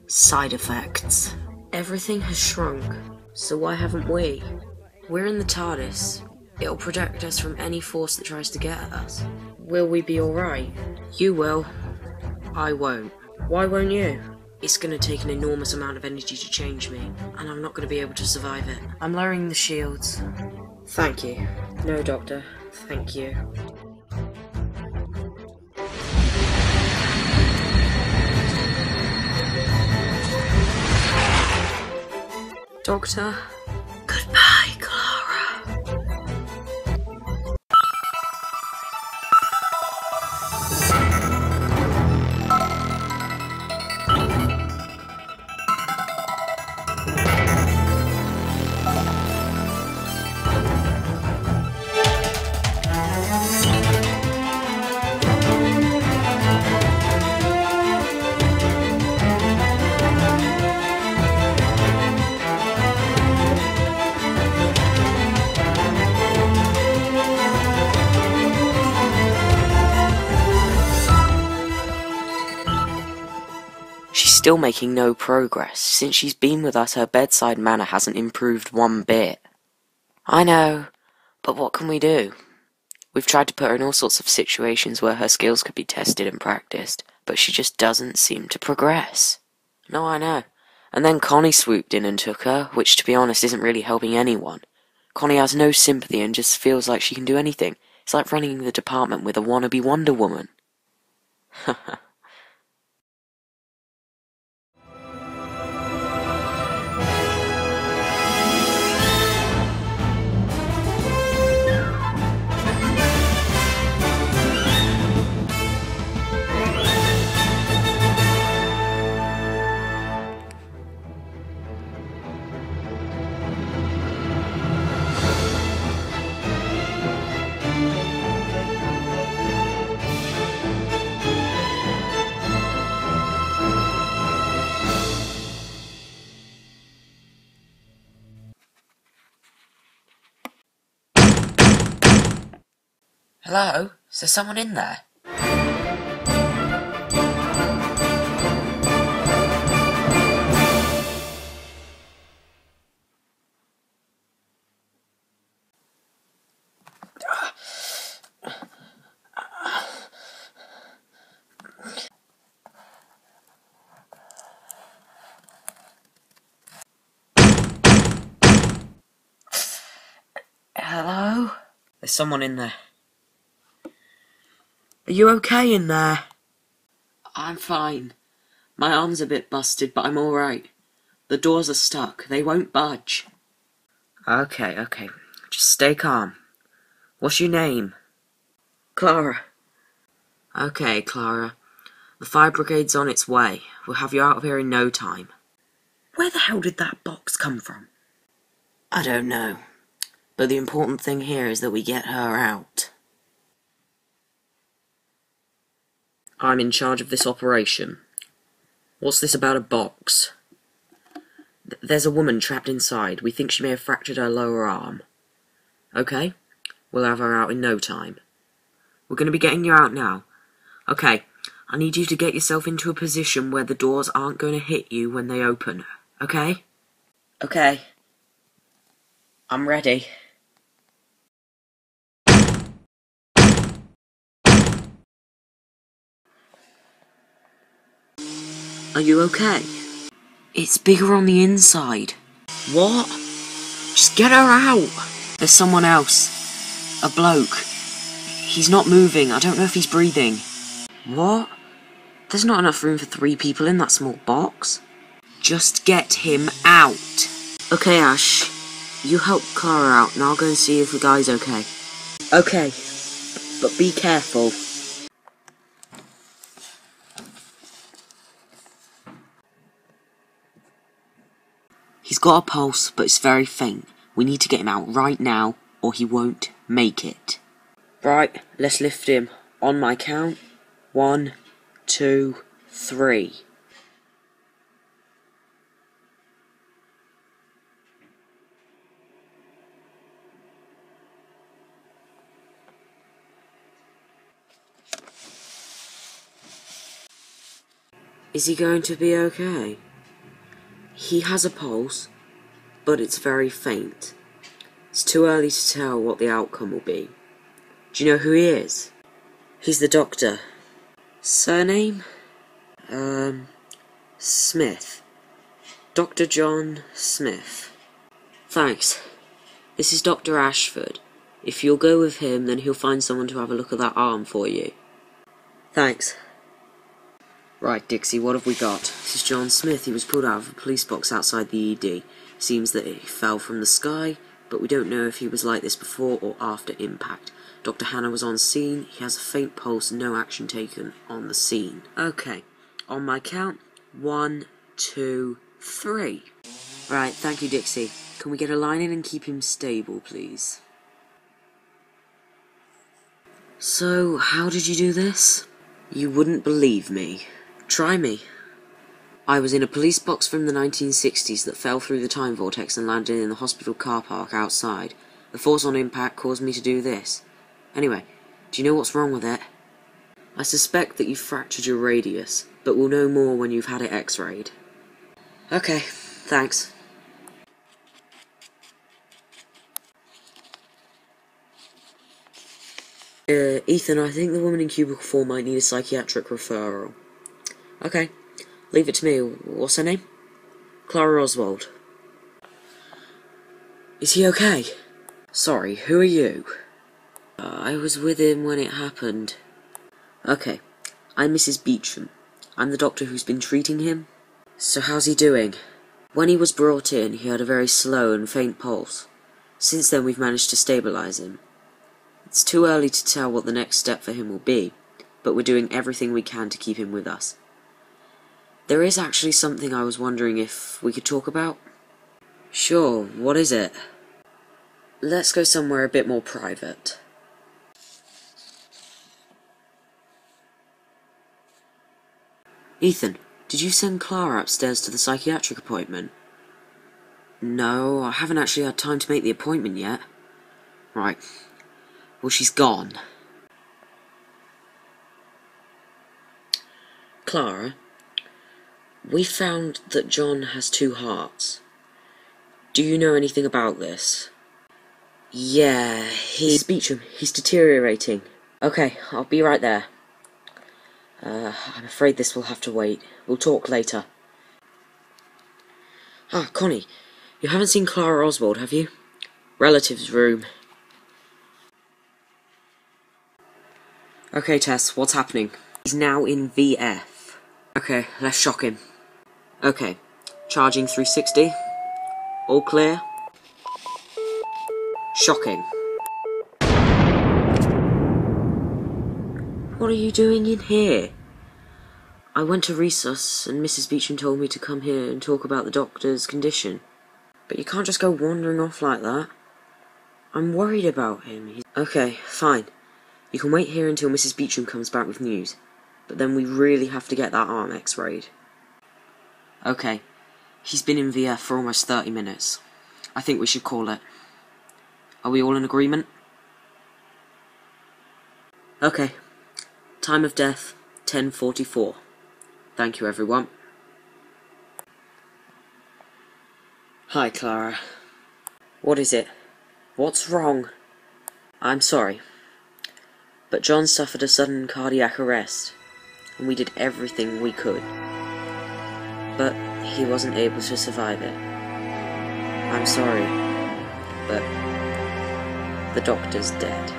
Side effects. Everything has shrunk, so why haven't we? We're in the TARDIS. It'll protect us from any force that tries to get at us. Will we be alright? You will. I won't. Why won't you? It's gonna take an enormous amount of energy to change me, and I'm not gonna be able to survive it. I'm lowering the shields. Thank you. No, Doctor. Thank you. Doctor? Goodbye, Clara. Still making no progress. Since she's been with us, her bedside manner hasn't improved one bit. I know, but what can we do? We've tried to put her in all sorts of situations where her skills could be tested and practiced, but she just doesn't seem to progress. No, I know. And then Connie swooped in and took her, which to be honest isn't really helping anyone. Connie has no sympathy and just feels like she can do anything. It's like running the department with a wannabe Wonder Woman. Haha. Hello? Is there someone in there? Hello? There's someone in there. Are you okay in there? I'm fine. My arm's a bit busted, but I'm alright. The doors are stuck. They won't budge. Okay. Just stay calm. What's your name? Clara. Okay, Clara. The fire brigade's on its way. We'll have you out of here in no time. Where the hell did that box come from? I don't know. But the important thing here is that we get her out. I'm in charge of this operation. What's this about a box? There's a woman trapped inside. We think she may have fractured her lower arm. Okay? We'll have her out in no time. We're going to be getting you out now. Okay, I need you to get yourself into a position where the doors aren't going to hit you when they open. Okay? Okay. I'm ready. Are you okay? It's bigger on the inside. What? Just get her out. There's someone else. A bloke. He's not moving. I don't know if he's breathing. What? There's not enough room for 3 people in that small box. Just get him out. Okay, Ash. You help Clara out and I'll go and see if the guy's okay. Okay. But be careful. He's got a pulse, but it's very faint. We need to get him out right now, or he won't make it. Right, let's lift him. On my count. 1, 2, 3. Is he going to be okay? He has a pulse, but it's very faint. It's too early to tell what the outcome will be. Do you know who he is? He's the doctor. Surname? Smith. Dr. John Smith. Thanks. This is Dr. Ashford. If you'll go with him, then he'll find someone to have a look at that arm for you. Thanks. Right, Dixie, what have we got? This is John Smith. He was pulled out of a police box outside the ED. Seems that he fell from the sky, but we don't know if he was like this before or after impact. Dr. Hannah was on scene. He has a faint pulse, no action taken on the scene. Okay, on my count, 1, 2, 3. Right, thank you, Dixie. Can we get a line in and keep him stable, please? So, how did you do this? You wouldn't believe me. Try me. I was in a police box from the 1960s that fell through the time vortex and landed in the hospital car park outside. The force on impact caused me to do this. Anyway, do you know what's wrong with it? I suspect that you fractured your radius, but we'll know more when you've had it x-rayed. Okay, thanks. Ethan, I think the woman in cubicle 4 might need a psychiatric referral. Okay, leave it to me. What's her name? Clara Oswald. Is he okay? Sorry, who are you? I was with him when it happened. Okay, I'm Mrs. Beecham. I'm the doctor who's been treating him. So how's he doing? When he was brought in, he had a very slow and faint pulse. Since then we've managed to stabilise him. It's too early to tell what the next step for him will be, but we're doing everything we can to keep him with us. There is actually something I was wondering if we could talk about. Sure, what is it? Let's go somewhere a bit more private. Ethan, did you send Clara upstairs to the psychiatric appointment? No, I haven't actually had time to make the appointment yet. Right. Well, she's gone. Clara, we found that John has 2 hearts. Do you know anything about this? Yeah, Mrs. Beecham, he's deteriorating. Okay, I'll be right there. I'm afraid this will have to wait. We'll talk later. Ah, Connie, you haven't seen Clara Oswald, have you? Relative's room. Okay, Tess, what's happening? He's now in VF. Okay, let's shock him. Okay, charging 360. All clear. Shocking. What are you doing in here? I went to resus and Mrs. Beecham told me to come here and talk about the doctor's condition. But you can't just go wandering off like that. I'm worried about him. Okay, fine. You can wait here until Mrs. Beecham comes back with news. But then we really have to get that arm x-rayed. Okay. He's been in VF for almost 30 minutes. I think we should call it. Are we all in agreement? Okay. Time of death, 10:44. Thank you, everyone. Hi, Clara. What is it? What's wrong? I'm sorry. But John suffered a sudden cardiac arrest, and we did everything we could. But he wasn't able to survive it. I'm sorry, but the doctor's dead.